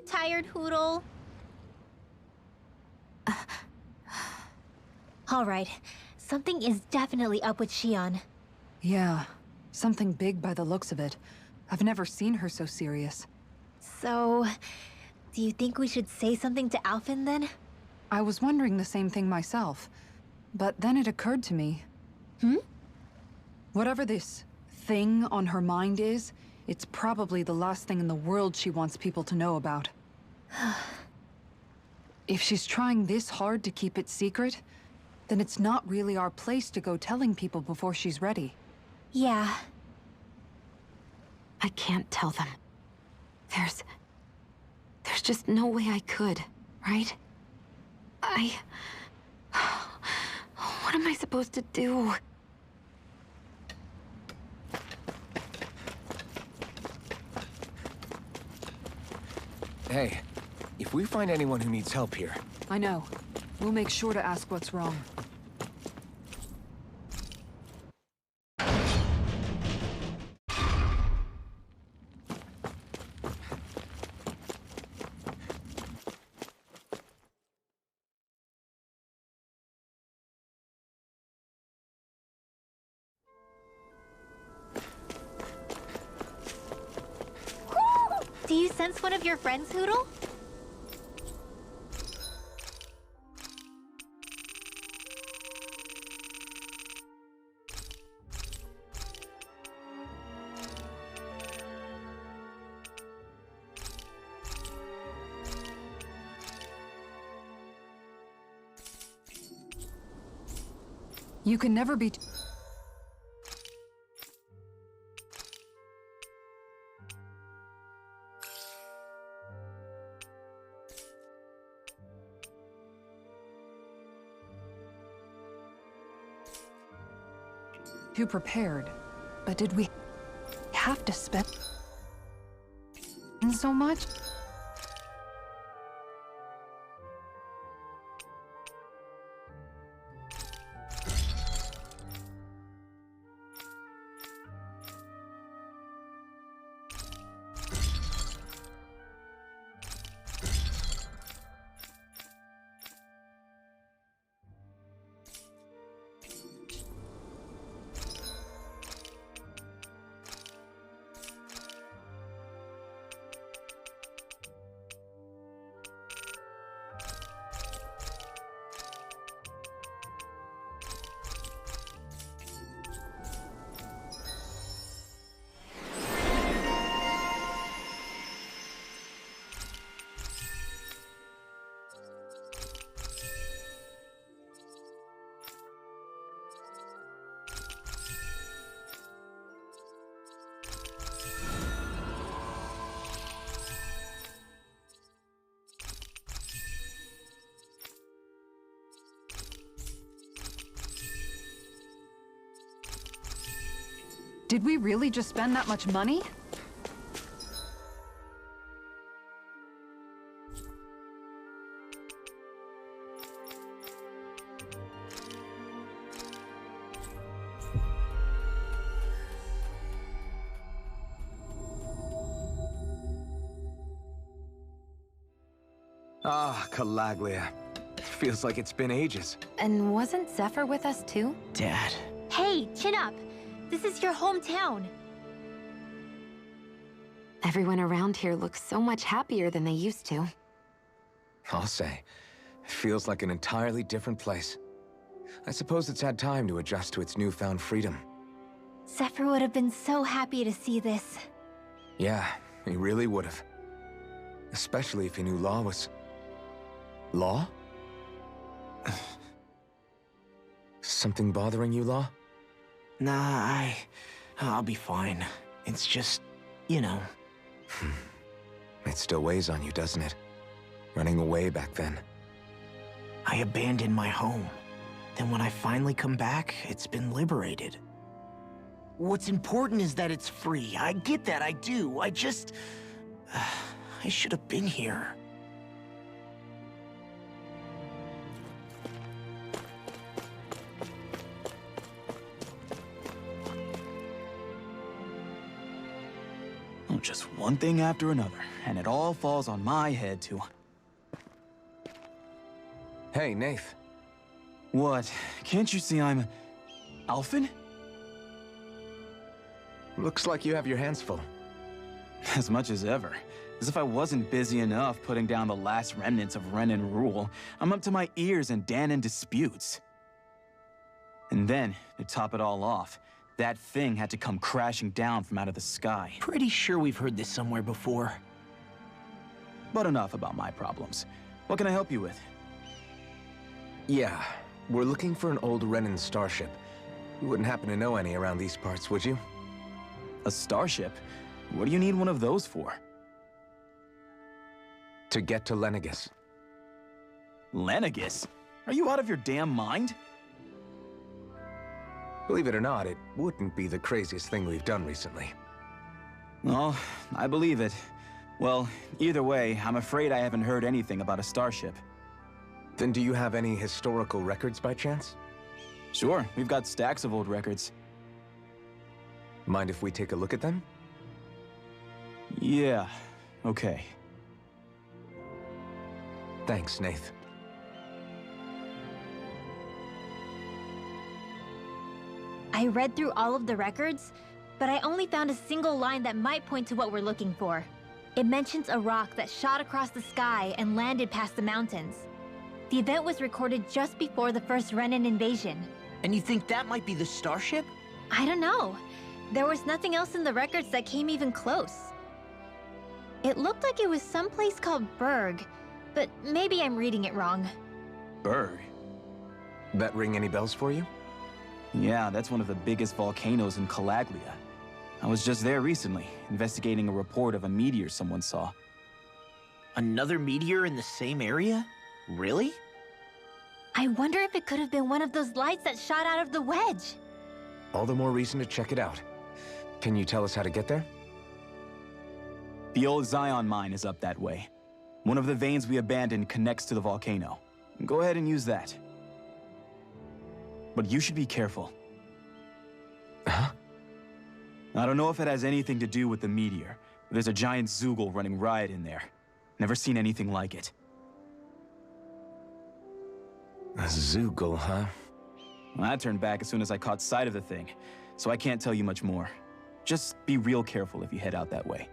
tired, Hoodle? All right. Something is definitely up with Xion. Yeah, something big by the looks of it. I've never seen her so serious. So, do you think we should say something to Alphen then? I was wondering the same thing myself. But then it occurred to me. Whatever this thing on her mind is, it's probably the last thing in the world she wants people to know about. If she's trying this hard to keep it secret, then it's not really our place to go telling people before she's ready. Yeah. I can't tell them. There's just no way I could, right? What am I supposed to do? Hey, if we find anyone who needs help here... I know. We'll make sure to ask what's wrong. Do you sense one of your friends, Hoodle? You can never be too prepared. But did we have to spend so much? Did we really just spend that much money? Ah, Calaglia. Feels like it's been ages. And wasn't Zephyr with us too? Dad. Hey, chin up. This is your hometown. Everyone around here looks so much happier than they used to. I'll say. It feels like an entirely different place. I suppose it's had time to adjust to its newfound freedom. Zephyr would have been so happy to see this. Yeah, he really would have. Especially if he knew Law was... Law? Something bothering you, Law? Nah, I'll be fine. It's just, you know. It still weighs on you, doesn't it? Running away back then. I abandoned my home. Then when I finally come back, it's been liberated. What's important is that it's free. I get that, I do. I just... I should have been here. Just one thing after another, and it all falls on my head to... Hey, Nath. What? Can't you see I'm... Alphen? Looks like you have your hands full. As much as ever. As if I wasn't busy enough putting down the last remnants of Renan rule, I'm up to my ears in Danon disputes. And then, to top it all off, that thing had to come crashing down from out of the sky. Pretty sure we've heard this somewhere before. But enough about my problems. What can I help you with? Yeah, we're looking for an old Renan starship. You wouldn't happen to know any around these parts, would you? A starship? What do you need one of those for? To get to Lenegus. Lenegus? Are you out of your damn mind? Believe it or not, it wouldn't be the craziest thing we've done recently. Well, I believe it. Well, either way, I'm afraid I haven't heard anything about a starship. Then do you have any historical records by chance? Sure, we've got stacks of old records. Mind if we take a look at them? Yeah, okay. Thanks, Nath. I read through all of the records, but I only found a single line that might point to what we're looking for. It mentions a rock that shot across the sky and landed past the mountains. The event was recorded just before the first Renan invasion. And you think that might be the starship? I don't know. There was nothing else in the records that came even close. It looked like it was someplace called Berg, but maybe I'm reading it wrong. Berg? That ring any bells for you? Yeah, that's one of the biggest volcanoes in Calaglia. I was just there recently, investigating a report of a meteor someone saw. Another meteor in the same area? Really? I wonder if it could have been one of those lights that shot out of the wedge. All the more reason to check it out. Can you tell us how to get there? The old Zion mine is up that way. One of the veins we abandoned connects to the volcano. Go ahead and use that. But you should be careful. Huh? I don't know if it has anything to do with the meteor, but there's a giant Zoogle running riot in there. Never seen anything like it. A Zoogle, huh? Well, I turned back as soon as I caught sight of the thing, so I can't tell you much more. Just be real careful if you head out that way.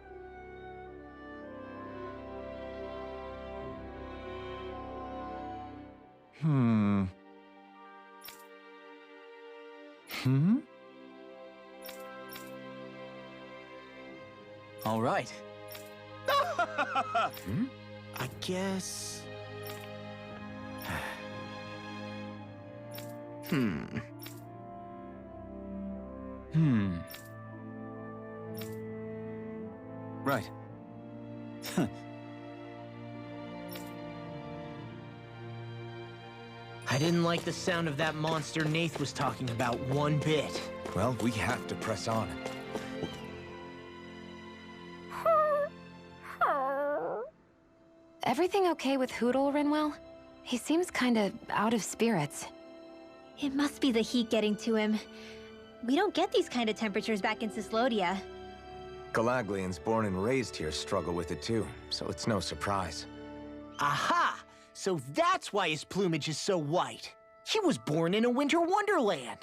All right. I guess... Right. I didn't like the sound of that monster Nath was talking about one bit. Well, we have to press on. Everything okay with Hootle, Rinwell? He seems kinda out of spirits. It must be the heat getting to him. We don't get these kind of temperatures back in Cislodia. Calaglians born and raised here struggle with it too, so it's no surprise. Aha! So that's why his plumage is so white. He was born in a winter wonderland.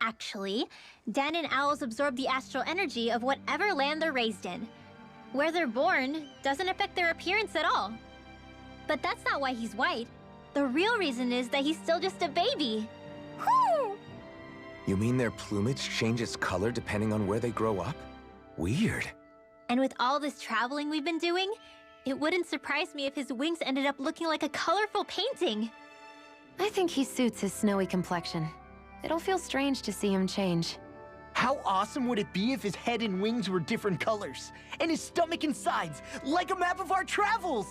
Actually, Danon owls absorb the astral energy of whatever land they're raised in. Where they're born doesn't affect their appearance at all. But that's not why he's white. The real reason is that he's still just a baby. Whew! You mean their plumage changes color depending on where they grow up? Weird. And with all this traveling we've been doing, it wouldn't surprise me if his wings ended up looking like a colorful painting. I think he suits his snowy complexion. It'll feel strange to see him change. How awesome would it be if his head and wings were different colors, and his stomach and sides, like a map of our travels?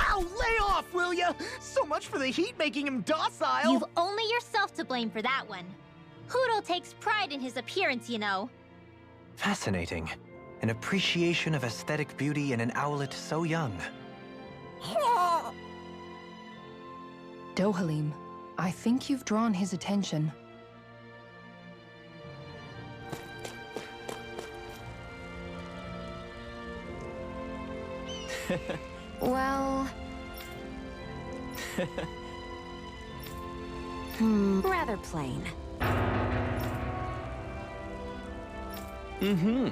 Ow, lay off, will ya? So much for the heat making him docile. You've only yourself to blame for that one. Hootle takes pride in his appearance, you know. Fascinating. An appreciation of aesthetic beauty in an owlet so young. Dohalim, I think you've drawn his attention. Well... rather plain. Mm-hmm.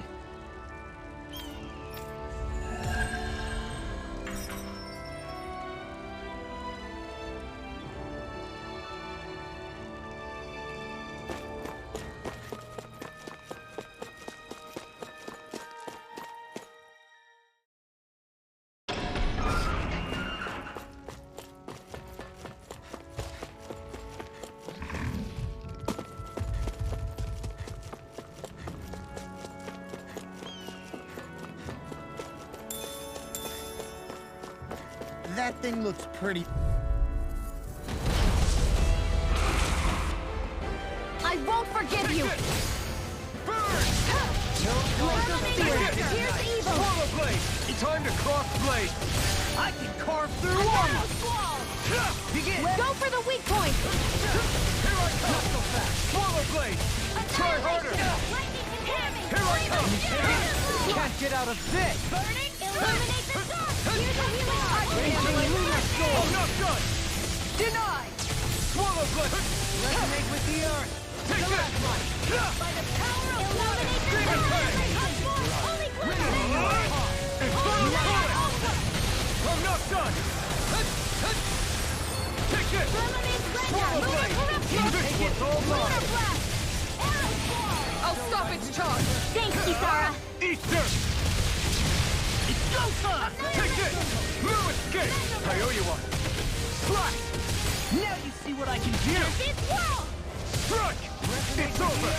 That thing looks pretty... I won't forgive you! Here's evil! Swallow blade! Time to cross blade! I can carve through armor! Begin! Go for the weak point! Here I come! Not so fast! Swallow blade! Try harder! Here I come! Can't get out of this! Burning! Illuminate the dark! Here's a healing art! I'm not done! Denied! Swallow blade! Resonate with the earth! Take The last one! By the power of illuminate the Demon dark! Fang! Holy glitter! I'm not done! Take this! Illuminate Swallow splendor! blade! Lunar corruption! This one's all Lunar mine! blast! Arrow ball! I'll stop its charge! Thanks, Kisara! Easter! It's go time! Take this! No escape! I owe you one! Slash! Now you see what I can do! It's whirl! Strike! It's over!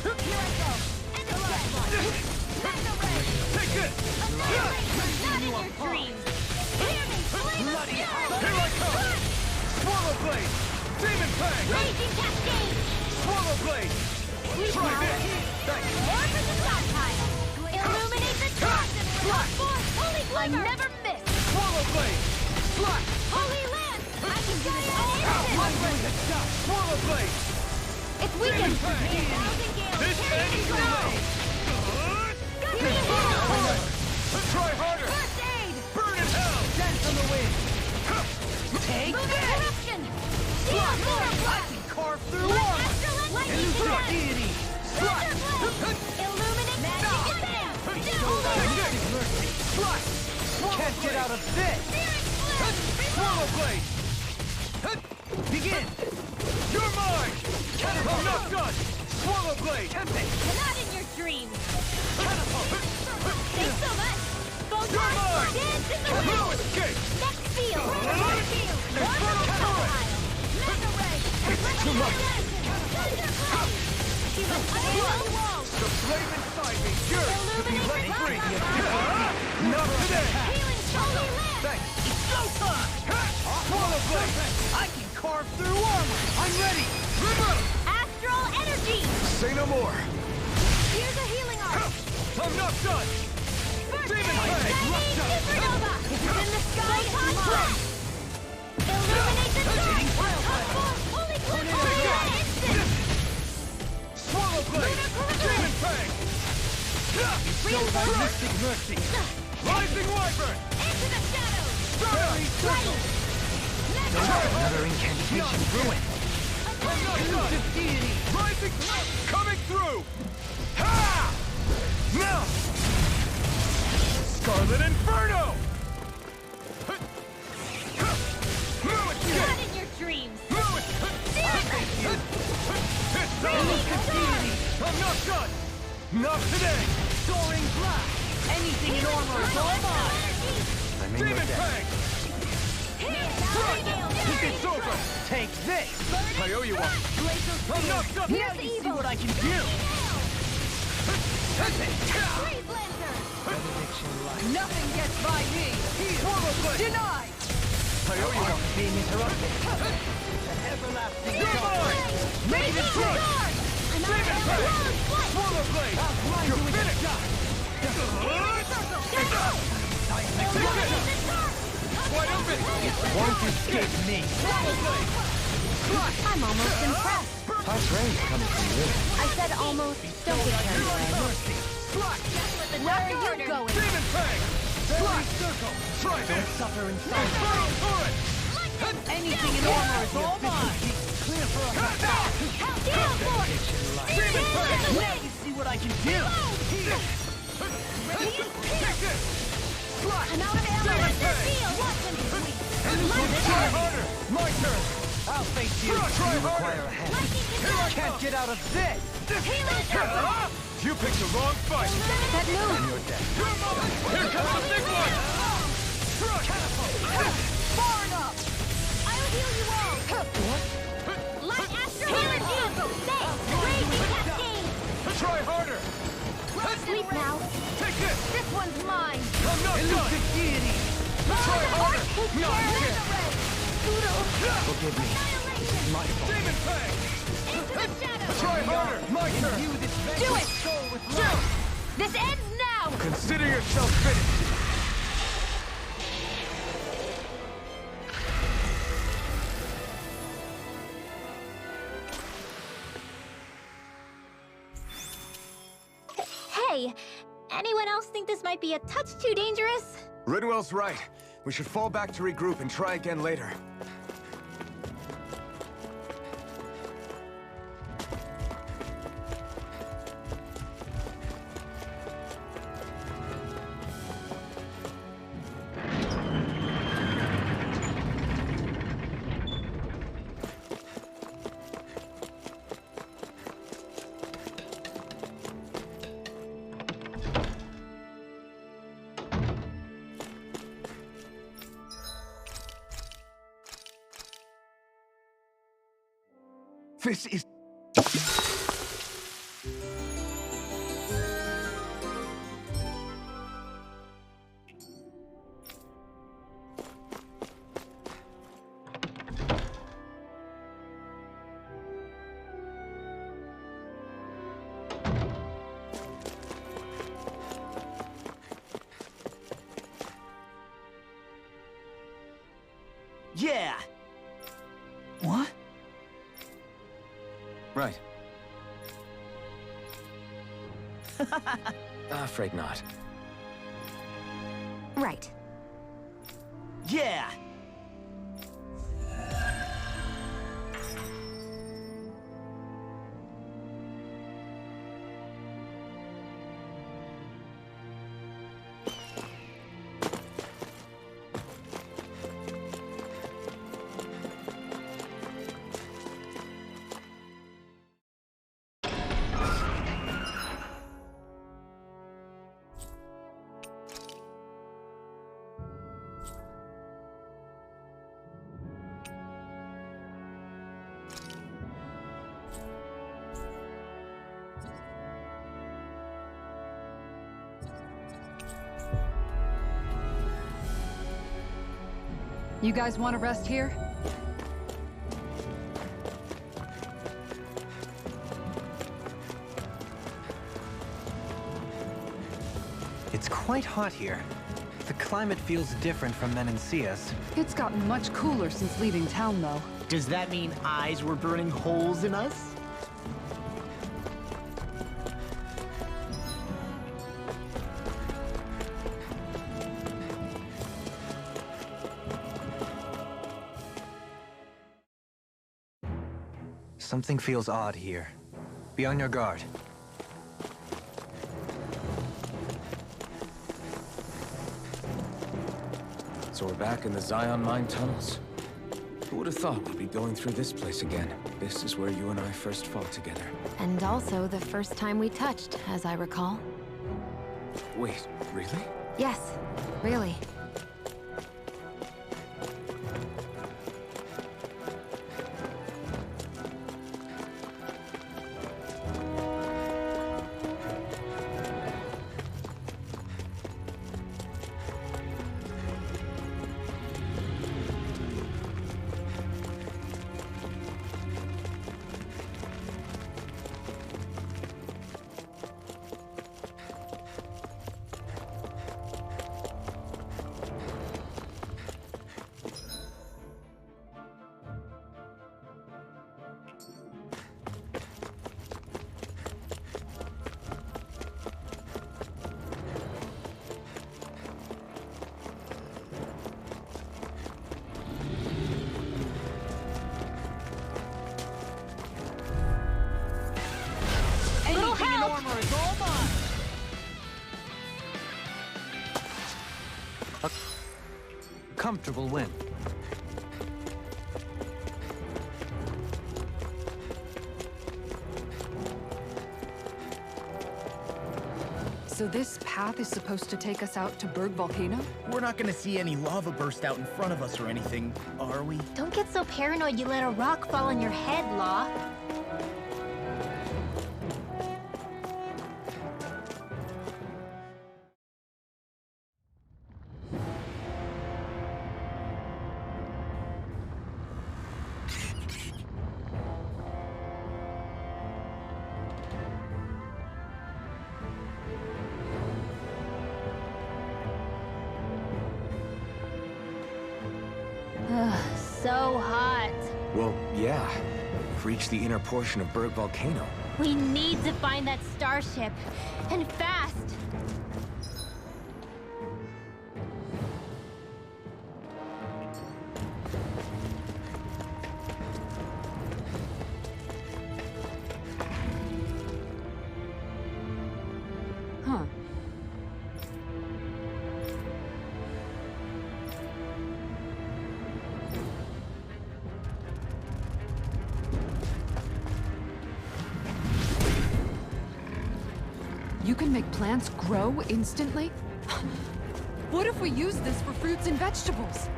Here I go! And the last one! Take this! Not in your dreams! Hear me! Flame of fury! Here I come! Swallow blade! Demon Fang! Raging cascade! Swallow blade! Sweet Try flower! this! Thanks! More for the side pile! Illuminate the dark! Holy I glimmer! never miss! Swallow blade! Slash! Holy lance! I can do it on instant! Swallow blade! It's weakened! This ends your way! Try harder! First aid! Burn in hell! Dance on the wind! Take Lunar this! corruption! Steel lunar I blast! can carve through Let armor! astral lightning Illusion command! deity! Thunder blade! Illuminate magic and bam! Mystic mercy! Slash! Can't get out of this! Swallow blade! Begin! You're mine! I'm not done! Swallow blade! Not in your dreams! Thanks so much! You're mine! Dance in the No wind! escape! Next field! One field! Infernal current! Mega ray! It's too much! Thunder blade! You must scale the walls! The flame inside me yearns to be let free! Not today! Healing holy land! Thanks! It's go time! Swallow blade! I can carve through armor! I'm ready! Astral energy! Say no more! Here's a healing art! I'm not done! First Demon aid! Fang! Shining supernova! If it's in the sky, it's blast! Illuminate the dark! Holy glitter! Instant! Swallow blade! Demon Fang! Reinforce! Mystic mercy! Rising wyvern! Into the shadows! Very Right! Another incantation ruined. I'm not done! Elusive deity! Rising! Coming through! Ha! Now! Scarlet Inferno! No escape! Not in your dreams! No escape! It's Elusive deity! I'm not done! Not today! Soaring blast! Anything in armor is all mine! I mean, Demon we're dead. Fang! It's over! Take this! I owe you one! I'm not done! Now you see what I can do! Nothing gets by me! Swallow blade! Denied! I owe you one! Being interrupted. An everlasting You're mine! Ready to Strike! Demon Fang! Swallow blade! You're finished! Wide open! Won't escape me! Swallow blade! I'm almost impressed. High praise coming from you. I said almost. Don't get carried away. Slash! Where are you going? Demon Fang! Don't suffer in silence. Anything in armor is all mine! Clear for a Let me see what I can do! I'm out of ammo. Watch him, sweet. Try harder! My turn! I'll face you. You require a hand. Can't get out of this! You picked the wrong fight! That move! You're dead. Here comes the big one! Far enough! I'll heal you all. Light astral energy. Raging cascade. Try harder! Sleep now. Take this! This one's mine. I'm not done! Deity! Try harder! No, I can't! Forgive me. My fault. Demon Fang! Into the shadows. Try harder! My turn! Do it. Sure. This ends now. Consider yourself finished! Hey, anyone else think this might be a touch too dangerous? Ridwell's right. We should fall back to regroup and try again later. This is... Yeah! What? Right. Afraid not. Right. Yeah! You guys want to rest here? It's quite hot here. The climate feels different from Menancia's. It's gotten much cooler since leaving town, though. Does that mean eyes were burning holes in us? Something feels odd here. Be on your guard. So we're back in the Zion Mine tunnels. Who would have thought we'd be going through this place again? This is where you and I first fought together. And also the first time we touched, as I recall. Wait, really? Yes, really. comfortable win. So this path is supposed to take us out to Berg Volcano? We're not gonna see any lava burst out in front of us or anything, are we? Don't get so paranoid you let a rock fall on your head, Law. So hot. Well, yeah. We've reached the inner portion of Berg Volcano. We need to find that starship. And fast. Huh. You can make plants grow instantly? What if we use this for fruits and vegetables?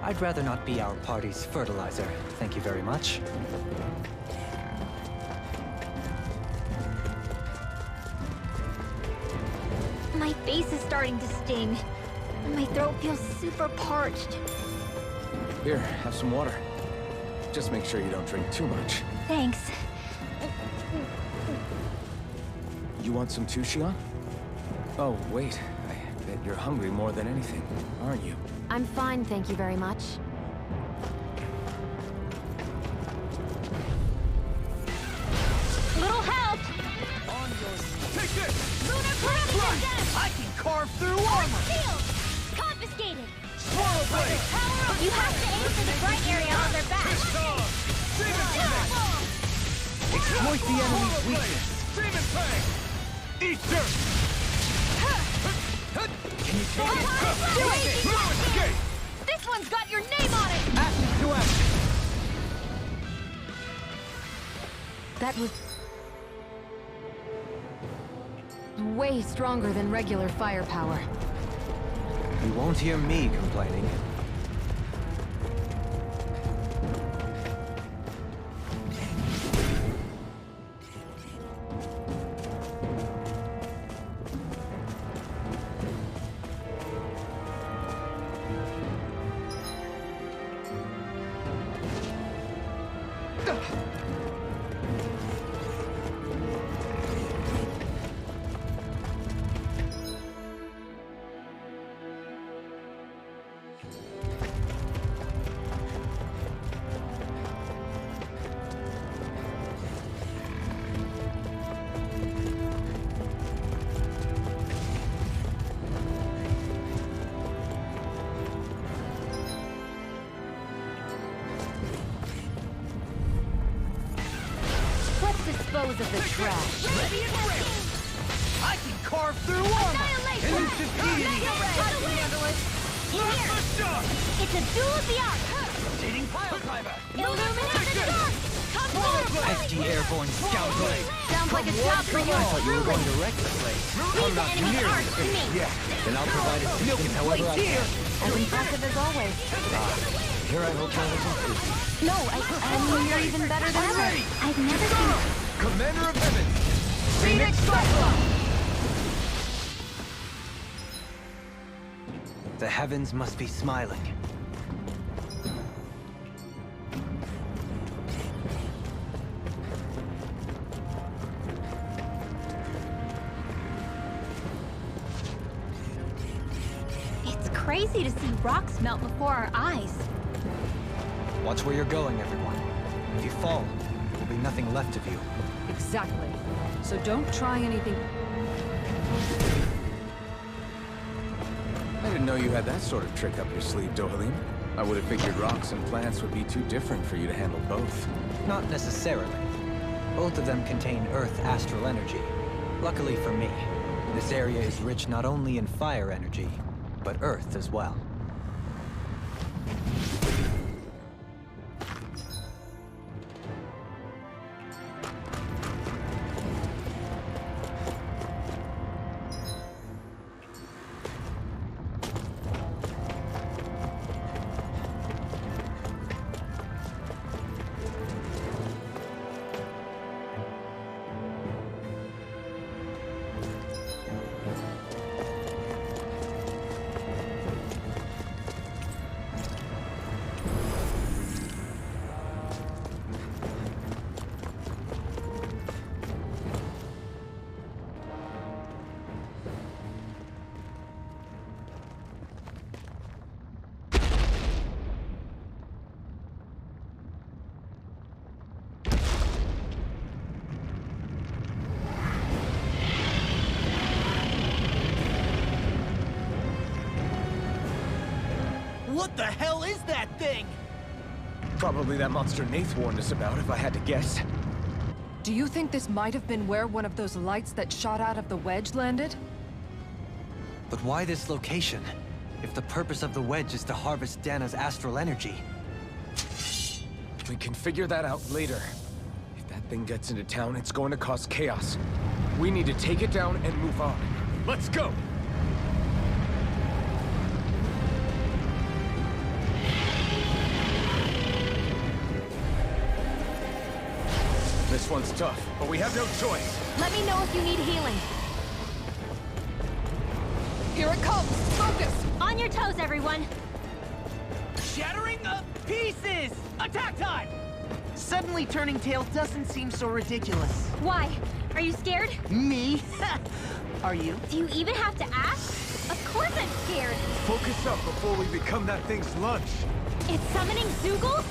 I'd rather not be our party's fertilizer. Thank you very much. My face is starting to sting. And my throat feels super parched. Here, have some water. Just make sure you don't drink too much. Thanks. You want some too, Xian? Oh, wait. I bet you're hungry more than anything, aren't you? I'm fine, thank you very much. Little help! Take this! Lunar production! I can carve through armor! Shield! Confiscated! Swirl blade! You have to aim for the bright area on their back. Exploit the enemy's weakness. Demon Fang! Easter! Can you take it? Escape! This one's got your name on it! Action to action! That was way stronger than regular firepower. You won't hear me complaining. Dispose of the trash. I can carve through armor! Elusive deity! It's a duel of the arts! Rotating pile driver! Illuminate the dark! Come forward! Hefty airborne scout blade! Sounds like a job for you. You were going direct the blade. Leave the enemy's arts to me! Yeah, then I'll provide assistance however I can. As impressive as always. Here I hope I wasn't busy. No, I mean you're even better than her. I've never seen... Commander of Heaven! Phoenix Cyclops! The heavens must be smiling. It's crazy to see rocks melt before our eyes. Watch where you're going, everyone. If you fall, there'll be nothing left of you. Exactly. So don't try anything. I didn't know you had that sort of trick up your sleeve, Dohalim. I would have figured rocks and plants would be too different for you to handle both. Not necessarily. Both of them contain Earth astral energy. Luckily for me, this area is rich not only in fire energy, but Earth as well. What the hell is that thing? Probably that monster Nath warned us about, if I had to guess. Do you think this might have been where one of those lights that shot out of the wedge landed? But why this location? If the purpose of the wedge is to harvest Dana's astral energy. We can figure that out later. If that thing gets into town, it's going to cause chaos. We need to take it down and move on. Let's go! This one's tough, but we have no choice. Let me know if you need healing. Here it comes! Focus! On your toes, everyone. Shattering of pieces! Attack time! Suddenly turning tail doesn't seem so ridiculous. Why? Are you scared? Me? Are you? Do you even have to ask? Of course I'm scared. Focus up before we become that thing's lunch. It's summoning Zoogle?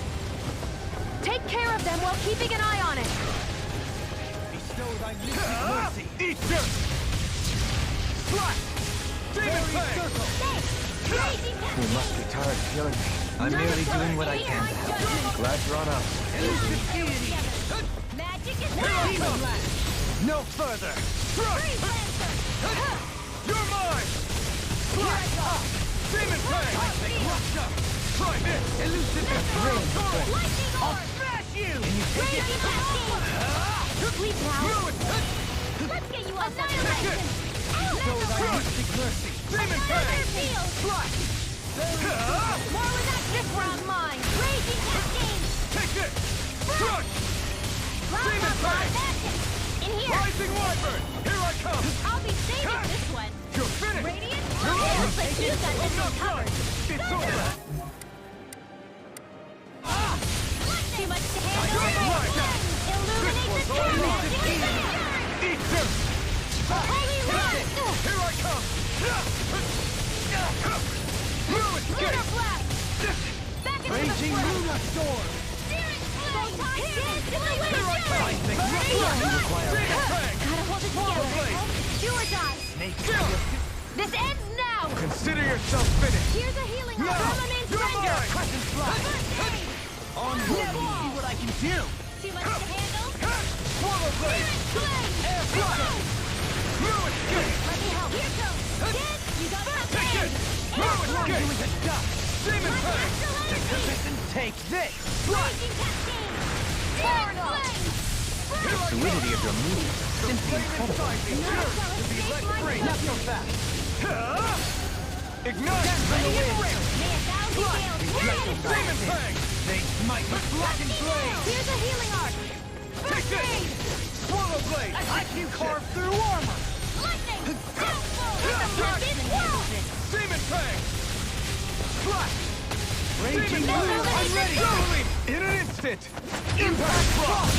Take care of them while keeping an eye on it. Bestow thy mercy. Eat dirt! Flash! Demon Fang! Raging You must be tired of killing me. I'm merely doing what I can to help. Glad you're on us. Magic is mine! No further! You're mine! Flash! Demon Fang! Try this! Lightning I'll orb! smash you! Raging cascade! Sleep now. Let's get you annihilation! Mercy! Demon Another Fang! field! Flash! More with that this round mine! Raging cascade! Take this! Crush! Demon Fang! In here! Rising Wyvern! Here I come! I'll be saving this one! You're finished! Radiant? You're over! Looks like you got this one covered! It's over! Too much to handle? You're right! Illuminate the town! Eat dirt! Holy run! Here I come! Ruin Lunar Gate! blast! Back into the Raging flow! Luna Storm! Searing flame! Dance to the wind! Demon Fang! Gotta hold it together! Do or die! This ends now! Consider yourself finished! Here's a healing No! orb from a main You're surrender! mine! Crescent fly! On See what I can do! Too much to handle? Swallow Blade! Flame! Air Flash! Ruin Gate! Let me help! Here goes! Kid, you got that Take thing! it! Ruin Gate! Demon Fang! Listen, take this! Raging cascade! Searing flame! The fluidity of your movement. The flame inside me yearns to be let free! Not so fast! Ignite! May a thousand gales Demon Fang! They smite with blackened blade! Here's a healing arc! Take this! Swallow Blade! I can carve through armor! Lightning! Downfall! Demon Fang! Flash! Raging Demon Blue, Fang! I'm ready! Doubling! In an instant! Impact Frost!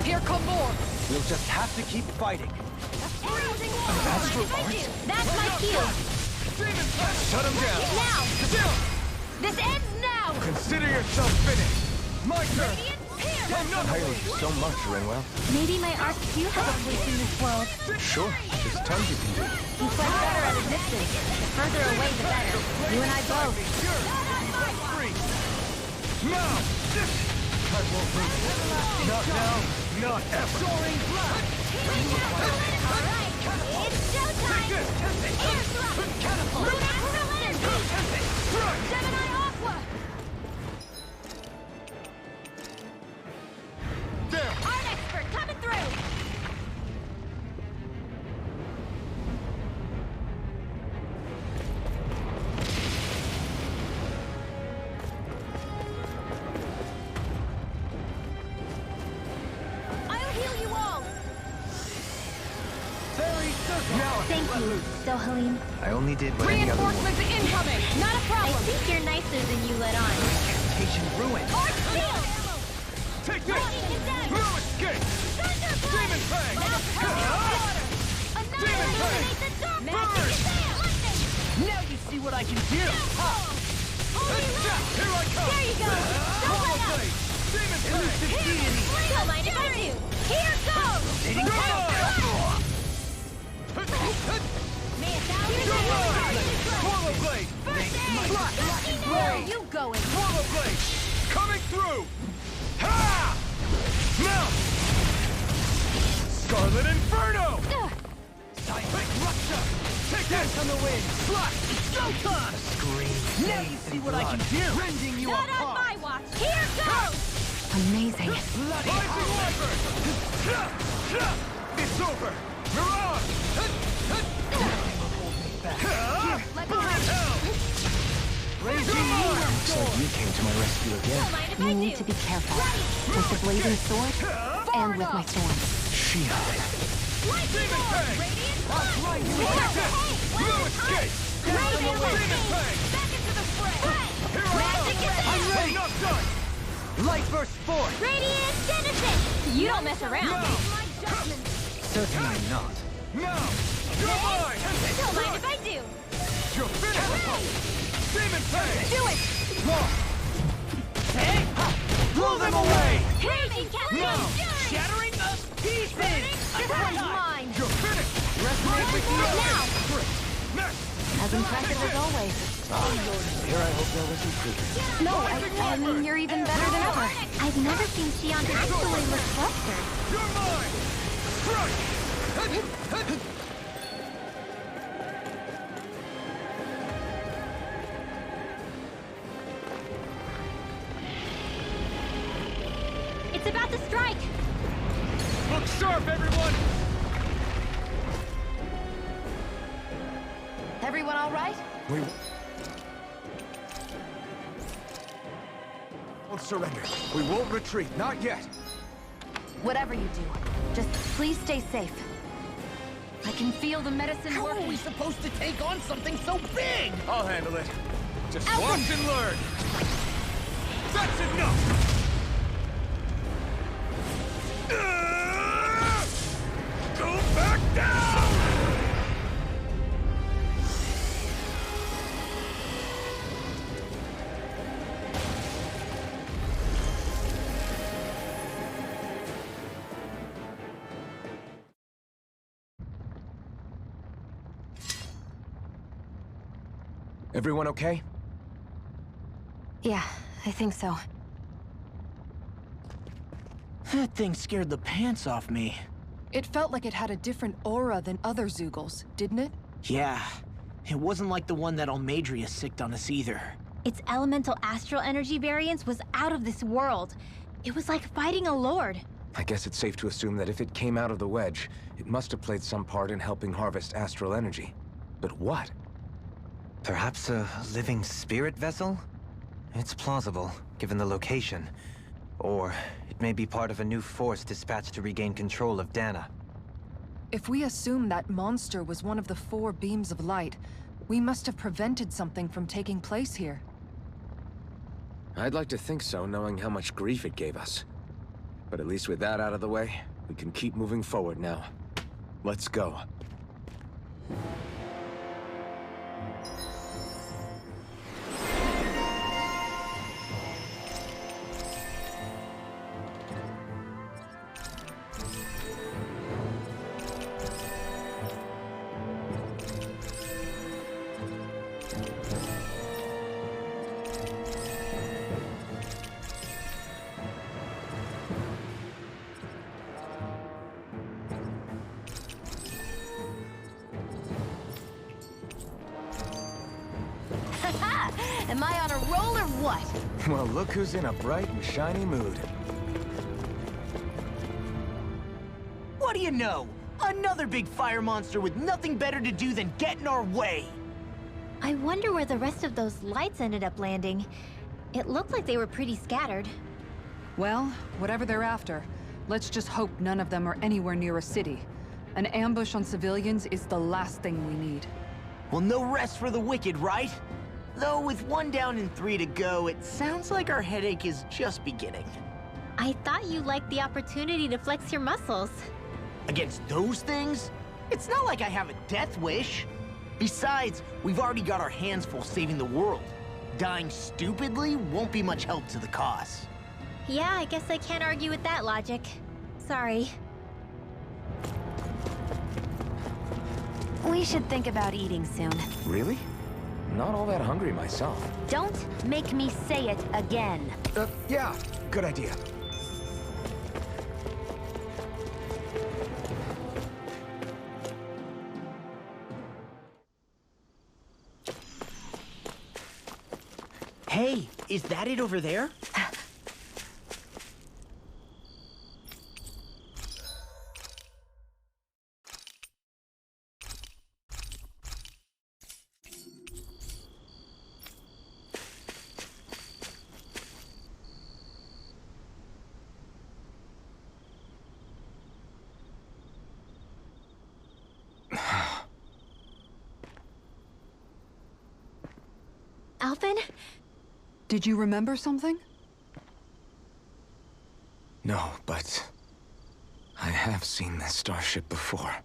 Here come more! We'll just have to keep fighting. Astral art? That's my shield! Demon Fang! Shut him down! Now! Still! This ends now! Consider yourself finished! My turn! I'm not I owe you so much, Rinwell. Maybe my arc do have a place in this world. Sure, there's tons you can do. You fight better at a distance. The further away, the better. You and I both. free! Now! I won't lose. Not now, not ever! Soaring blast! It's showtime! Air thrust! Moon astral energy! Gemini Aqua! Art expert coming through! I'll heal you all! Thank you, Dohalim. I only did what any other woman. Reinforcements incoming! Not a problem! I think you're nicer than you let on. Incantation ruined. Arc shield! Take this! No escape! Demon Fang! Demon Fang! Burn! Now you see what I can do! Here I come! There you go! Don't let up! Blade! Demon Fang! Don't mind if I do! Here goes! Hitting Swallow Blade! Where are you going? Swallow Blade! Coming through! Ha! Mount! Scarlet Inferno! Seismic rupture! Take this! On the wind! Slash! Showtime! Scream! Now you see what I can do! Rending you Not on apart! my watch! Here goes! Amazing. Bloody Rising Wyvern! It's over! Mirage! Let me Burn hell! Raging So you came to my rescue again. Don't mind if You I need do. to be careful. With the blazing sword, and with my sword. Shield. Demon Fang! No escape! Demon Fang! Here I come! I'm ready! Not done! Light burst forth! Radiant Genesis! You don't mess around. No! Certainly not. Now! You're mine! Don't mind if I do. You're finished! Demon Fang! Do it! Hey! Blow them away! Raging No! Shattering the pieces! That's mine! You're finished! Resonate with the Now! Next! As impressive as always. Here I hope there was improvement. No, I mean, you're even better than ever. I've never seen Xion actually look flustered. You're mine! Strike! It's about to strike! Look sharp, everyone! Everyone all right? We won't surrender. We won't retreat. Not yet. Whatever you do, just please stay safe. I can feel the medicine How are working. we supposed to take on something so big? I'll handle it. Just watch and learn! That's enough! Go back down! Everyone okay? Yeah, I think so. That thing scared the pants off me. It felt like it had a different aura than other Zeugles, didn't it? Yeah. It wasn't like the one that Almadria sicked on us either. Its elemental astral energy variance was out of this world. It was like fighting a lord. I guess it's safe to assume that if it came out of the wedge, it must have played some part in helping harvest astral energy. But what? Perhaps a living spirit vessel? It's plausible, given the location. Or it may be part of a new force dispatched to regain control of Dana. If we assume that monster was one of the 4 beams of light, we must have prevented something from taking place here. I'd like to think so, knowing how much grief it gave us. But at least with that out of the way, we can keep moving forward now. Let's go. Am I on a roll or what? Well, look who's in a bright and shiny mood. What do you know? Another big fire monster with nothing better to do than get in our way. I wonder where the rest of those lights ended up landing. It looked like they were pretty scattered. Well, whatever they're after, let's just hope none of them are anywhere near a city. An ambush on civilians is the last thing we need. Well, no rest for the wicked, right? Though with 1 down and 3 to go, it sounds like our headache is just beginning. I thought you liked the opportunity to flex your muscles. Against those things? It's not like I have a death wish. Besides, we've already got our hands full saving the world. Dying stupidly won't be much help to the cause. Yeah, I guess I can't argue with that logic. Sorry. We should think about eating soon. Really? Not all that hungry myself. Don't make me say it again. Yeah, good idea. Hey, is that it over there? Alvin? Did you remember something? No, but I have seen this starship before.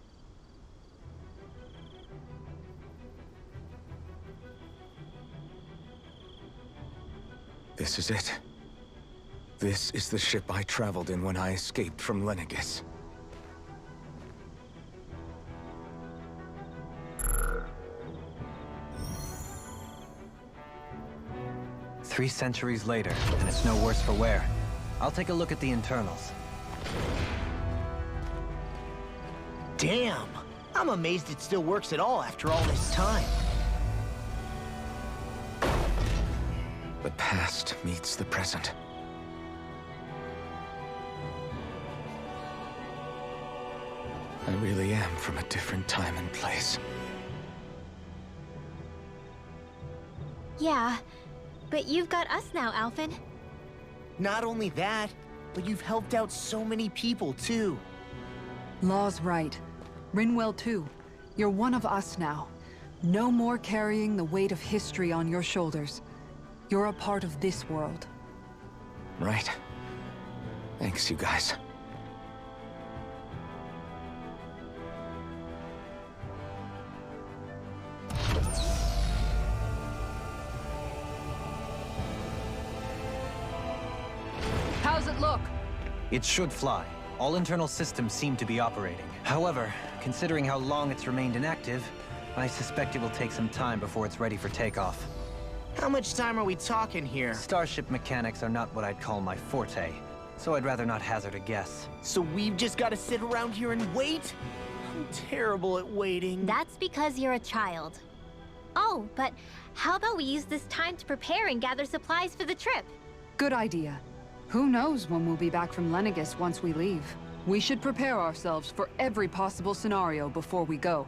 This is it. This is the ship I traveled in when I escaped from Lenegis. Three centuries later, and it's no worse for wear. I'll take a look at the internals. Damn! I'm amazed it still works at all after all this time. The past meets the present. I really am from a different time and place. Yeah, but you've got us now, Alvin. Not only that, but you've helped out so many people, too. Law's right. Rinwell too. You're one of us now. No more carrying the weight of history on your shoulders. You're a part of this world. Right. Thanks, you guys. How's it look? It should fly. All internal systems seem to be operating. However, considering how long it's remained inactive, I suspect it will take some time before it's ready for takeoff. How much time are we talking here? Starship mechanics are not what I'd call my forte, so I'd rather not hazard a guess. So we've just got to sit around here and wait? I'm terrible at waiting. That's because you're a child. Oh, but how about we use this time to prepare and gather supplies for the trip? Good idea. Who knows when we'll be back from Lenegis once we leave. We should prepare ourselves for every possible scenario before we go.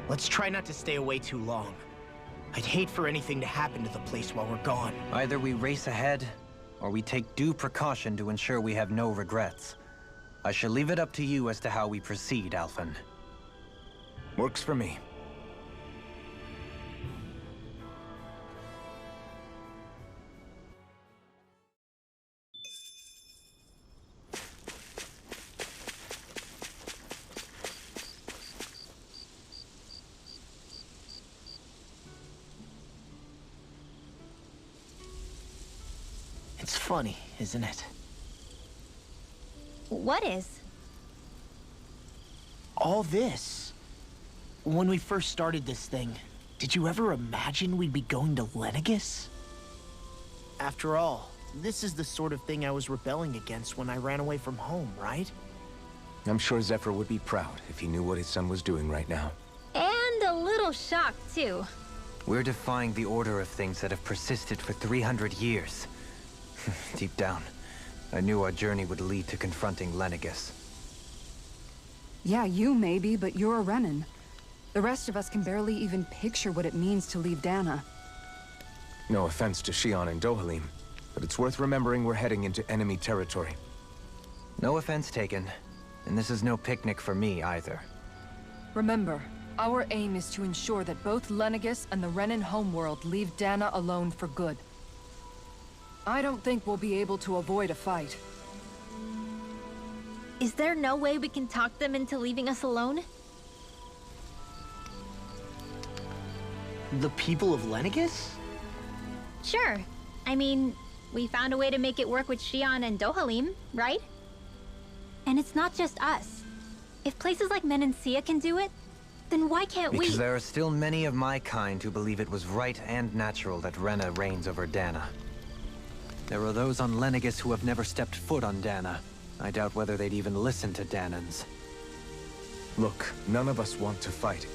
Let's try not to stay away too long. I'd hate for anything to happen to the place while we're gone. Either we race ahead, or we take due precaution to ensure we have no regrets. I shall leave it up to you as to how we proceed, Alphen. Works for me. It's funny, isn't it? What is? All this. When we first started this thing, did you ever imagine we'd be going to Lenegis? After all, this is the sort of thing I was rebelling against when I ran away from home, right? I'm sure Zephyr would be proud if he knew what his son was doing right now. And a little shocked, too. We're defying the order of things that have persisted for 300 years. Deep down, I knew our journey would lead to confronting Lenegus. Yeah, you maybe, but you're a Renan. The rest of us can barely even picture what it means to leave Dana. No offense to Shion and Dohalim, but it's worth remembering we're heading into enemy territory. No offense taken, and this is no picnic for me either. Remember, our aim is to ensure that both Lenegus and the Renan homeworld leave Dana alone for good. I don't think we'll be able to avoid a fight. Is there no way we can talk them into leaving us alone? The people of Lenegus? Sure. I mean, we found a way to make it work with Shion and Dohalim, right? And it's not just us. If places like Menancia can do it, then why can't we? Because there are still many of my kind who believe it was right and natural that Rena reigns over Dana. There are those on Lenegus who have never stepped foot on Dana. I doubt whether they'd even listen to Danans. Look, none of us want to fight.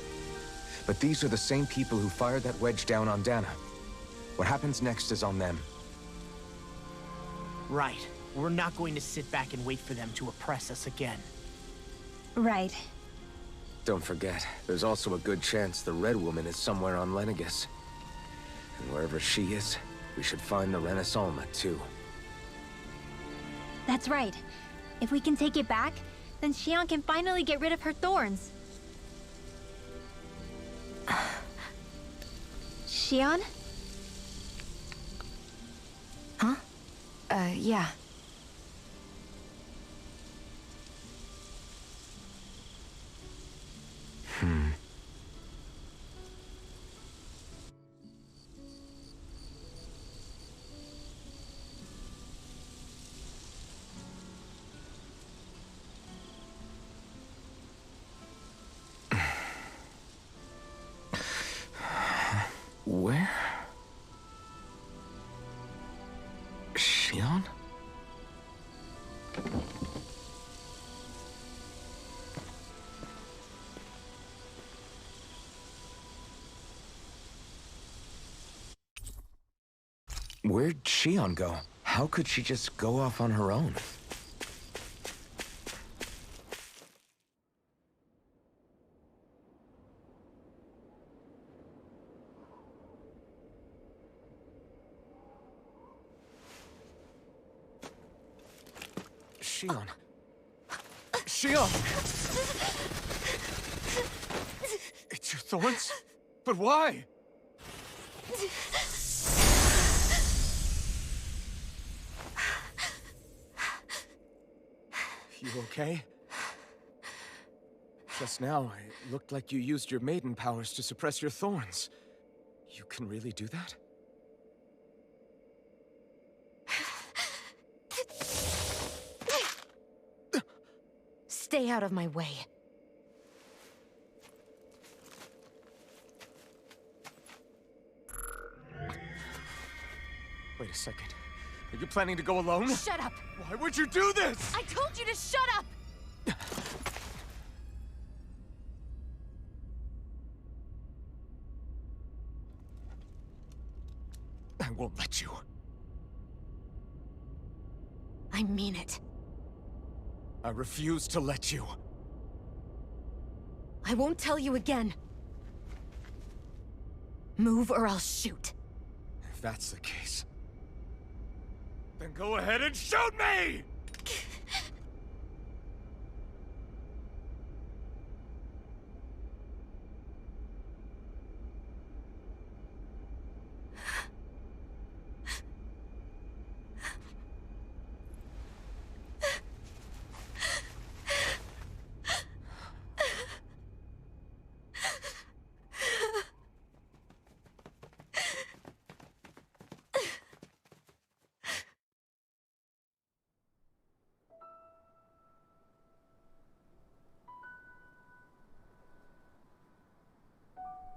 But these are the same people who fired that wedge down on Dana. What happens next is on them. Right. We're not going to sit back and wait for them to oppress us again. Right. Don't forget, there's also a good chance the Red Woman is somewhere on Lenegus. And wherever she is, we should find the Renaissance too. That's right. If we can take it back, then Shion can finally get rid of her thorns. Shion? Huh? Yeah. Where? Shion? Where'd Shion go? How could she just go off on her own? Shion. Shion! It's your thorns? But why? You okay? Just now, it looked like you used your maiden powers to suppress your thorns. You can really do that? Stay out of my way. Wait a second. Are you planning to go alone? Shut up! Why would you do this? I told you to shut up! I won't let you. I mean it. I refuse to let you. I won't tell you again. Move or I'll shoot. If that's the case, then go ahead and shoot me!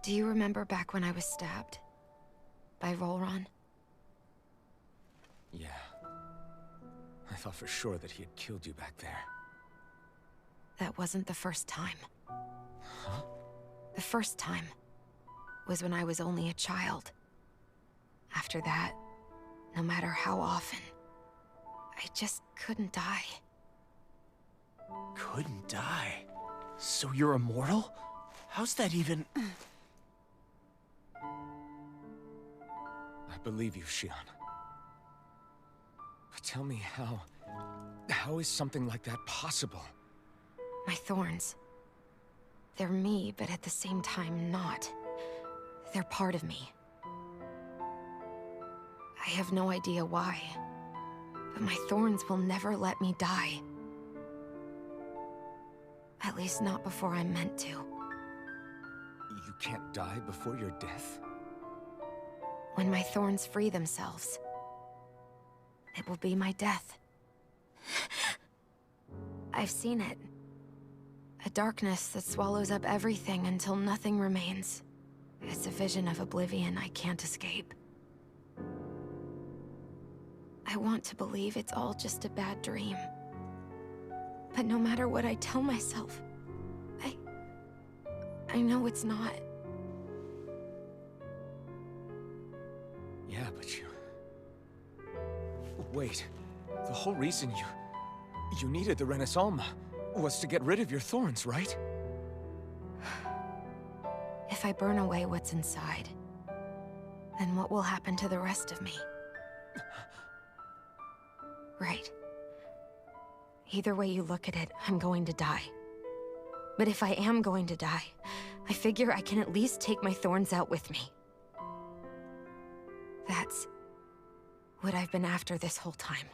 Do you remember back when I was stabbed? By Rolron? Yeah. I thought for sure that he had killed you back there. That wasn't the first time. Huh? The first time was when I was only a child. After that, no matter how often, I just couldn't die. Couldn't die? So you're immortal? How's that even... I believe you, Xion. But tell me how is something like that possible? My thorns. They're me, but at the same time not. They're part of me. I have no idea why, but my thorns will never let me die. At least not before I'm meant to. You can't die before your death? When my thorns free themselves, it will be my death. I've seen it. A darkness that swallows up everything until nothing remains. It's a vision of oblivion I can't escape. I want to believe it's all just a bad dream. But no matter what I tell myself, I know it's not. Yeah, but you... Wait. The whole reason you needed the Renaissance was to get rid of your thorns, right? If I burn away what's inside, then what will happen to the rest of me? Right. Either way you look at it, I'm going to die. But if I am going to die, I figure I can at least take my thorns out with me. That's what I've been after this whole time.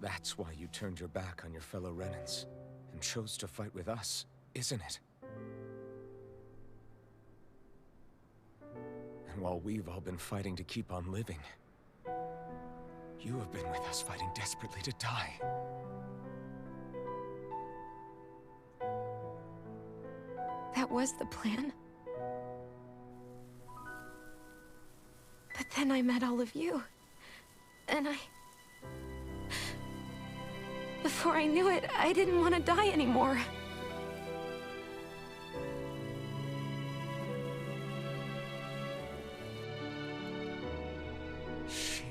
That's why you turned your back on your fellow Renans and chose to fight with us, isn't it? And while we've all been fighting to keep on living, you have been with us fighting desperately to die. That was the plan. But then I met all of you. And before I knew it, I didn't want to die anymore. Xion,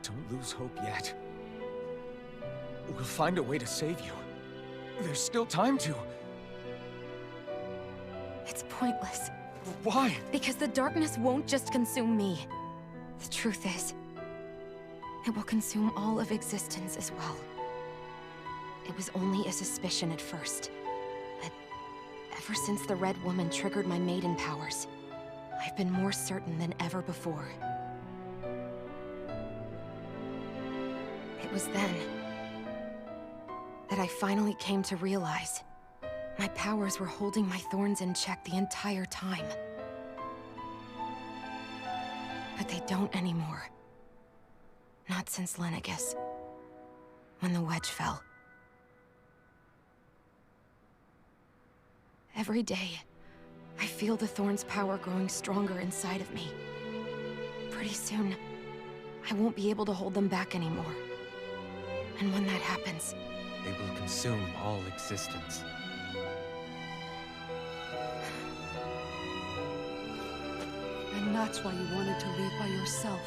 don't lose hope yet. We'll find a way to save you. There's still time to. It's pointless. Why? Because the darkness won't just consume me. The truth is, it will consume all of existence as well. It was only a suspicion at first, but ever since the Red Woman triggered my maiden powers, I've been more certain than ever before. It was then that I finally came to realize my powers were holding my thorns in check the entire time. But they don't anymore. Not since Lenegis, when the wedge fell. Every day, I feel the thorn's power growing stronger inside of me. Pretty soon, I won't be able to hold them back anymore. And when that happens, They will consume all existence. And that's why you wanted to leave by yourself.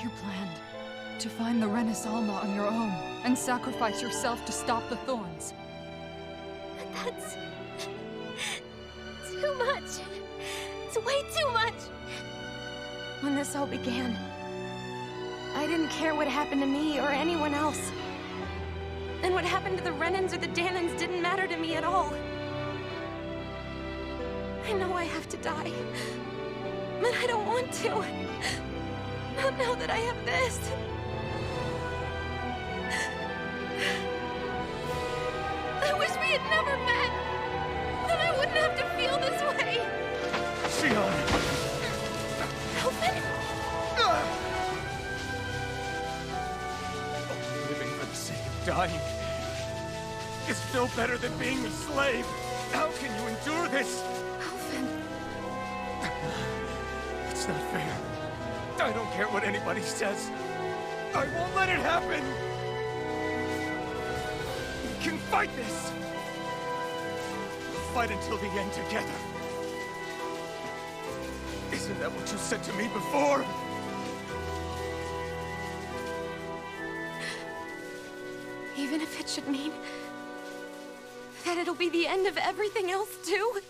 You planned to find the Renaissance on your own and sacrifice yourself to stop the thorns. But that's... too much. It's way too much. when this all began, I didn't care what happened to me or anyone else. And what happened to the Renans or the Danans didn't matter to me at all. I know I have to die, but I don't want to. Not now that I have this. I wish we had never met. Then I wouldn't have to feel this way. Xion! Elfin? Living for the sake of dying is no better than being a slave. How can you endure this? Elfin. It's not fair. I don't care what anybody says. I won't let it happen. We can fight this. fight until the end together. Isn't that what you said to me before? Even if it should mean that it'll be the end of everything else, too?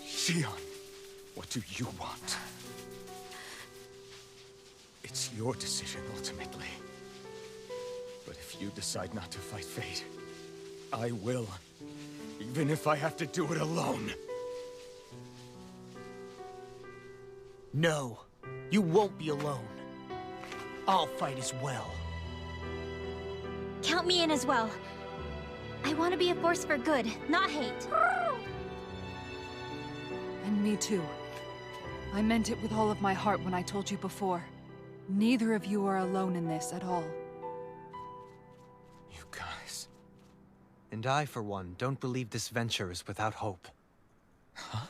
Shion, what do you want? It's your decision, ultimately. But if you decide not to fight fate, I will. Even if I have to do it alone. No, you won't be alone. I'll fight as well. Count me in as well. I want to be a force for good, not hate. And me too. I meant it with all of my heart when I told you before. Neither of you are alone in this at all. You guys... And I, for one, don't believe this venture is without hope. Huh?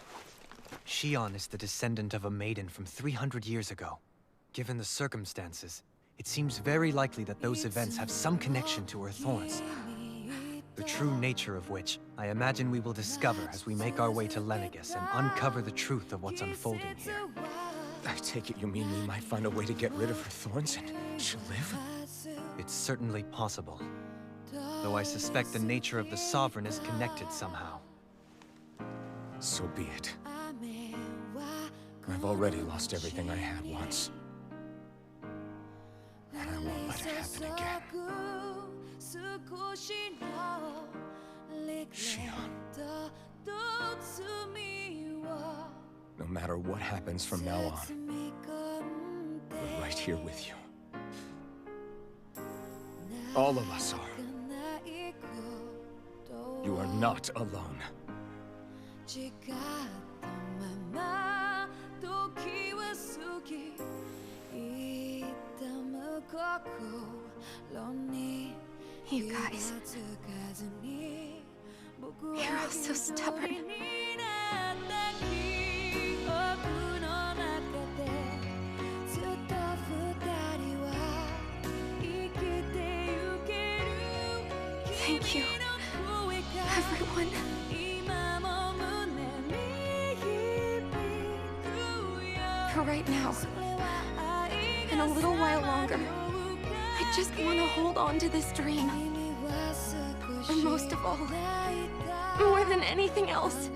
Shion is the descendant of a maiden from 300 years ago. Given the circumstances, it seems very likely that those events have some connection to her thorns. The true nature of which, I imagine we will discover as we make our way to Lenegis and uncover the truth of what's unfolding here. I take it you mean we might find a way to get rid of her thorns and she'll live? It's certainly possible. Though I suspect the nature of the Sovereign is connected somehow. So be it. I've already lost everything I had once. And I won't let it happen again. Shion. No matter what happens from now on, we're right here with you. All of us are. You are not alone. You guys... You're all so stubborn. Thank you, everyone. For right now, and a little while longer, I just want to hold on to this dream. And most of all, more than anything else,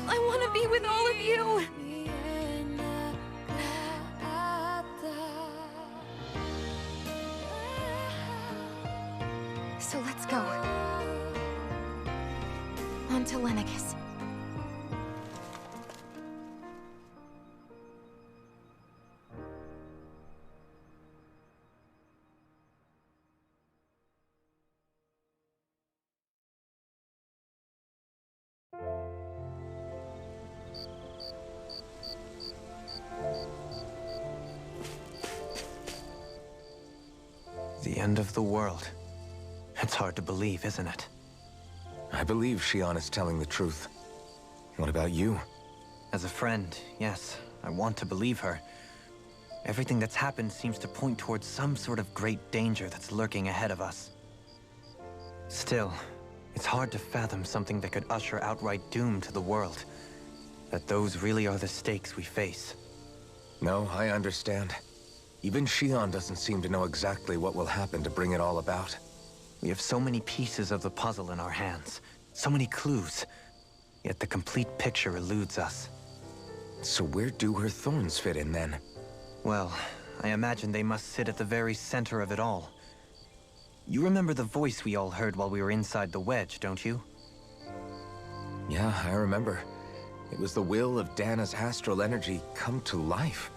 I want to be with all of you. So let's go. On to Lenegis. The end of the world. It's hard to believe, isn't it? I believe Shion is telling the truth. What about you? As a friend, yes, I want to believe her. Everything that's happened seems to point towards some sort of great danger that's lurking ahead of us. Still, it's hard to fathom something that could usher outright doom to the world. That those really are the stakes we face. No, I understand. Even Shion doesn't seem to know exactly what will happen to bring it all about. We have so many pieces of the puzzle in our hands, so many clues, yet the complete picture eludes us. So where do her thorns fit in then? Well, I imagine they must sit at the very center of it all. You remember the voice we all heard while we were inside the wedge, don't you? Yeah, I remember. It was the will of Dana's astral energy come to life.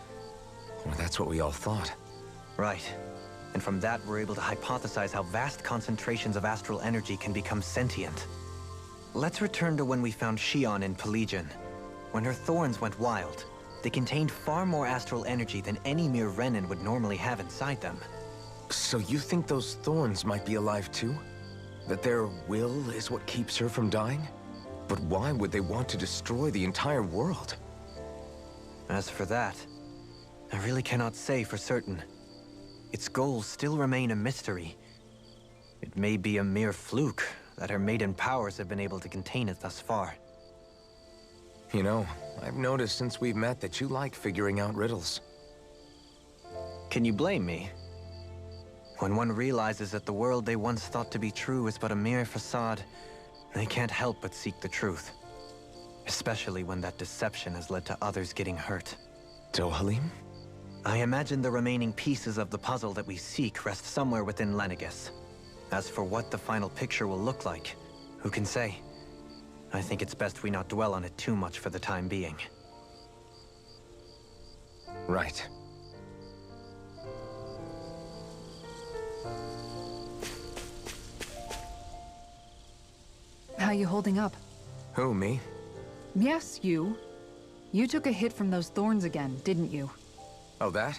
Well, that's what we all thought. Right. And from that, we're able to hypothesize how vast concentrations of astral energy can become sentient. Let's return to when we found Shion in Pelegion. When her thorns went wild, they contained far more astral energy than any mere Renin would normally have inside them. So you think those thorns might be alive too? That their will is what keeps her from dying? But why would they want to destroy the entire world? As for that, I really cannot say for certain. Its goals still remain a mystery. may be a mere fluke that her maiden powers have been able to contain it thus far. You know, I've noticed since we've met that you like figuring out riddles. Can you blame me? When one realizes that the world they once thought to be true is but a mere facade, they can't help but seek the truth. Especially when that deception has led to others getting hurt. Dohalim? I imagine the remaining pieces of the puzzle that we seek rest somewhere within Lenegis. As for what the final picture will look like, who can say? I think it's best we not dwell on it too much for the time being. Right. How you holding up? Who, me? Yes, you. You took a hit from those thorns again, didn't you? Oh, that?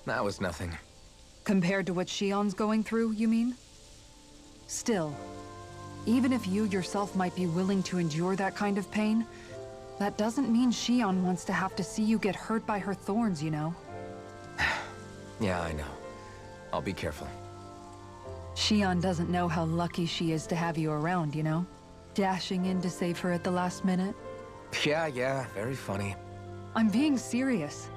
That was nothing. Compared to what Shion's going through, you mean? Still, even if you yourself might be willing to endure that kind of pain, that doesn't mean Shion wants to have to see you get hurt by her thorns, you know? Yeah, I know. I'll be careful. Shion doesn't know how lucky she is to have you around, you know? Dashing in to save her at the last minute. Yeah, very funny. I'm being serious.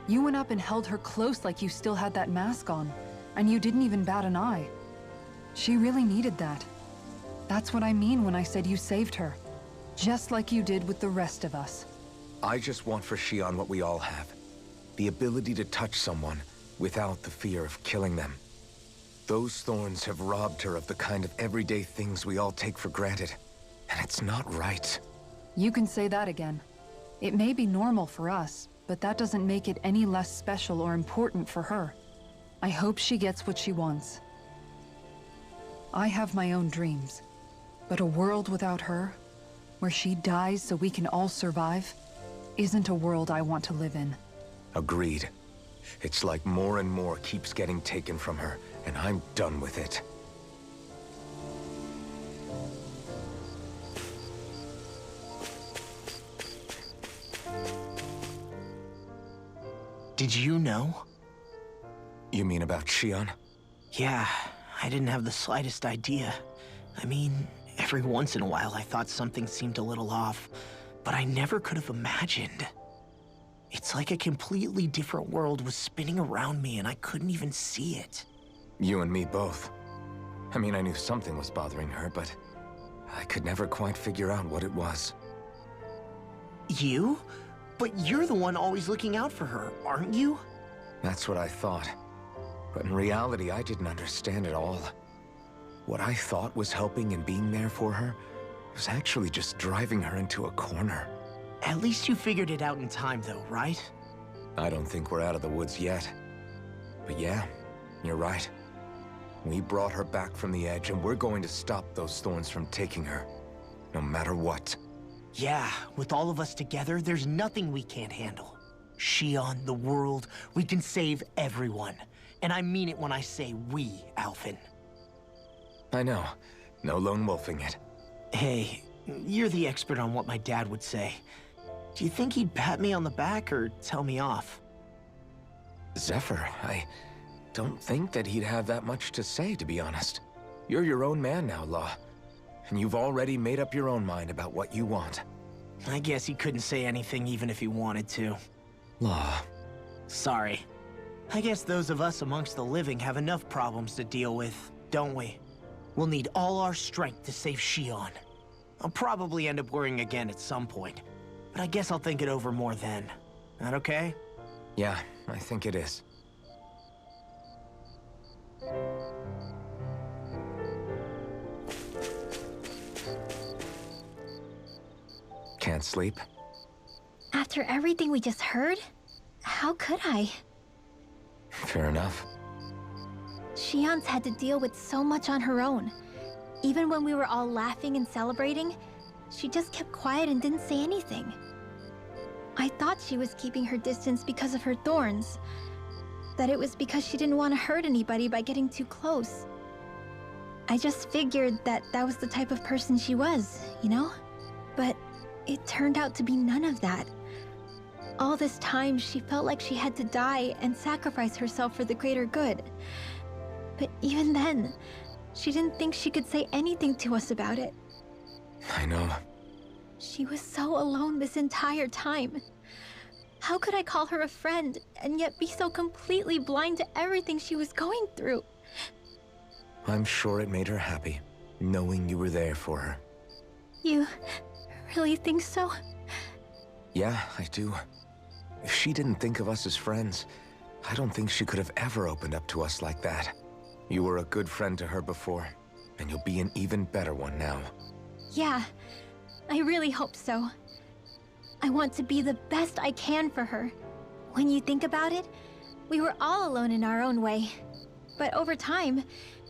You went up and held her close like you still had that mask on, and you didn't even bat an eye. She really needed that. That's what I mean when I said you saved her. Just like you did with the rest of us. I just want for Shion what we all have. The ability to touch someone without the fear of killing them. Those thorns have robbed her of the kind of everyday things we all take for granted. And it's not right. You can say that again. It may be normal for us, but that doesn't make it any less special or important for her. I hope she gets what she wants. I have my own dreams, but a world without her, where she dies so we can all survive, isn't a world I want to live in. Agreed. It's like more and more keeps getting taken from her, and I'm done with it. Did you know? You mean about Shion? Yeah, I didn't have the slightest idea. I mean, every once in a while I thought something seemed a little off, but I never could have imagined. It's like a completely different world was spinning around me and I couldn't even see it. You and me both. I mean, I knew something was bothering her, but I could never quite figure out what it was. You? But you're the one always looking out for her, aren't you? That's what I thought. But in reality, I didn't understand it all. What I thought was helping and being there for her was actually just driving her into a corner. At least you figured it out in time though, right? I don't think we're out of the woods yet. But yeah, you're right. We brought her back from the edge and we're going to stop those thorns from taking her. No matter what. Yeah, with all of us together, there's nothing we can't handle. Shion, the world, we can save everyone. And I mean it when I say we, Alphen. I know. No lone wolfing it. Hey, you're the expert on what my dad would say. Do you think he'd pat me on the back or tell me off? Zephyr, I don't think that he'd have that much to say, to be honest. You're your own man now, Law. And you've already made up your own mind about what you want. I guess he couldn't say anything even if he wanted to. Law. Sorry. I guess those of us amongst the living have enough problems to deal with, don't we? We'll need all our strength to save Shion. I'll probably end up worrying again at some point, but I guess I'll think it over more then. That okay? Yeah, I think it is. Can't sleep? After everything we just heard, how could I? Fair enough. Shion's had to deal with so much on her own. Even when we were all laughing and celebrating, she just kept quiet and didn't say anything. I thought she was keeping her distance because of her thorns. That it was because she didn't want to hurt anybody by getting too close. I just figured that that was the type of person she was, you know? But it turned out to be none of that. All this time, she felt like she had to die and sacrifice herself for the greater good. But even then, She didn't think she could say anything to us about it. I know. She was so alone this entire time. How could I call her a friend and yet be so completely blind to everything she was going through? I'm sure it made her happy, knowing you were there for her. You really think so? Yeah, I do. If she didn't think of us as friends, I don't think she could have ever opened up to us like that. You were a good friend to her before, and you'll be an even better one now. Yeah, I really hope so. I want to be the best I can for her. When you think about it, we were all alone in our own way. But over time,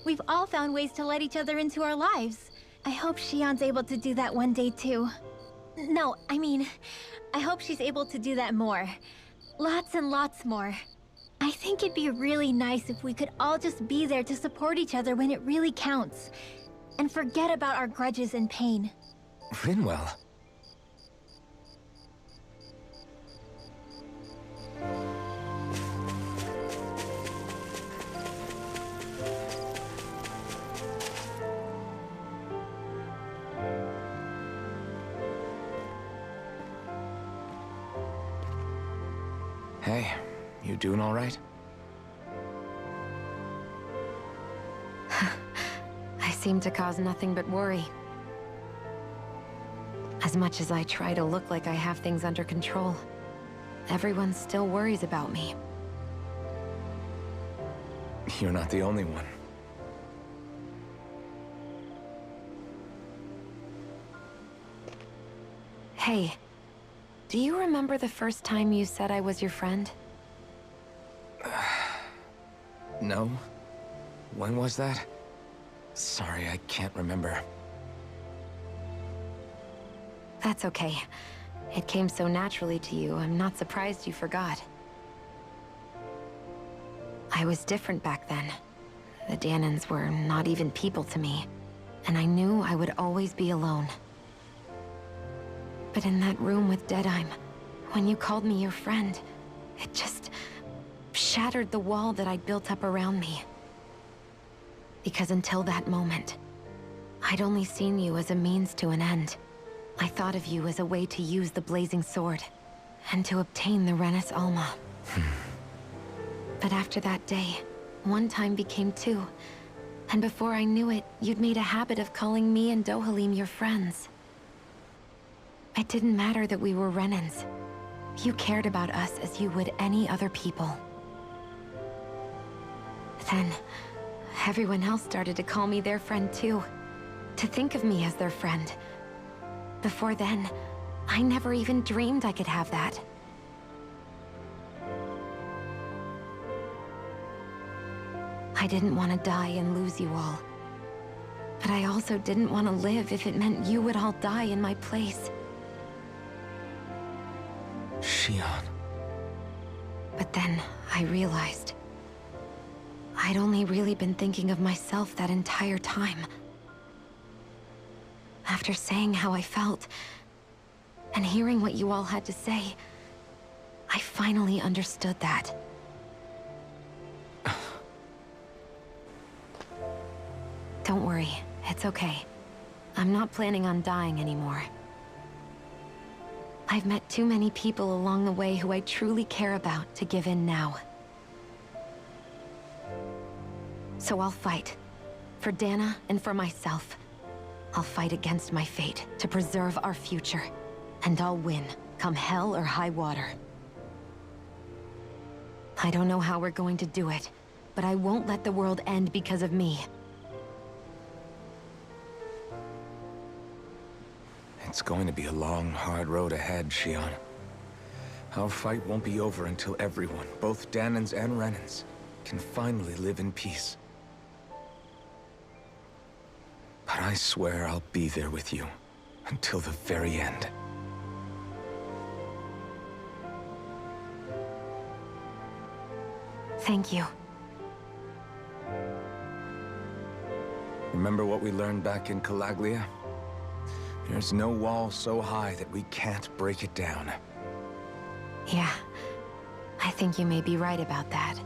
we've all found ways to let each other into our lives. I hope Shion's able to do that one day too. No, I mean, I hope she's able to do that more. Lots and lots more. I think it'd be really nice if we could all just be there to support each other when it really counts. And forget about our grudges and pain. Rinwell. Hey, you doing all right? I seem to cause nothing but worry. As much as I try to look like I have things under control, everyone still worries about me. You're not the only one. Hey, do you remember the first time you said I was your friend? No? When was that? Sorry, I can't remember. That's okay. It came so naturally to you, I'm not surprised you forgot. I was different back then. The Danans were not even people to me, and I knew I would always be alone. But in that room with Deadheim, when you called me your friend, it just shattered the wall that I'd built up around me. Because until that moment, I'd only seen you as a means to an end. I thought of you as a way to use the blazing sword, and to obtain the Renis Alma. But after that day, one time became two, and before I knew it, you'd made a habit of calling me and Dohalim your friends. It didn't matter that we were Renans. You cared about us as you would any other people. Then, everyone else started to call me their friend too. To think of me as their friend. Before then, I never even dreamed I could have that. I didn't want to die and lose you all. But I also didn't want to live if it meant you would all die in my place. Shion. But then, I realized I'd only really been thinking of myself that entire time. After saying how I felt, and hearing what you all had to say, I finally understood that. Don't worry, it's okay. I'm not planning on dying anymore. I've met too many people along the way who I truly care about to give in now. So I'll fight. For Dana and for myself. I'll fight against my fate to preserve our future. And I'll win, come hell or high water. I don't know how we're going to do it, but I won't let the world end because of me. It's going to be a long, hard road ahead, Shion. Our fight won't be over until everyone, both Danans and Renans, can finally live in peace. But I swear I'll be there with you, until the very end. Thank you. Remember what we learned back in Calaglia? There's no wall so high that we can't break it down. Yeah, I think you may be right about that.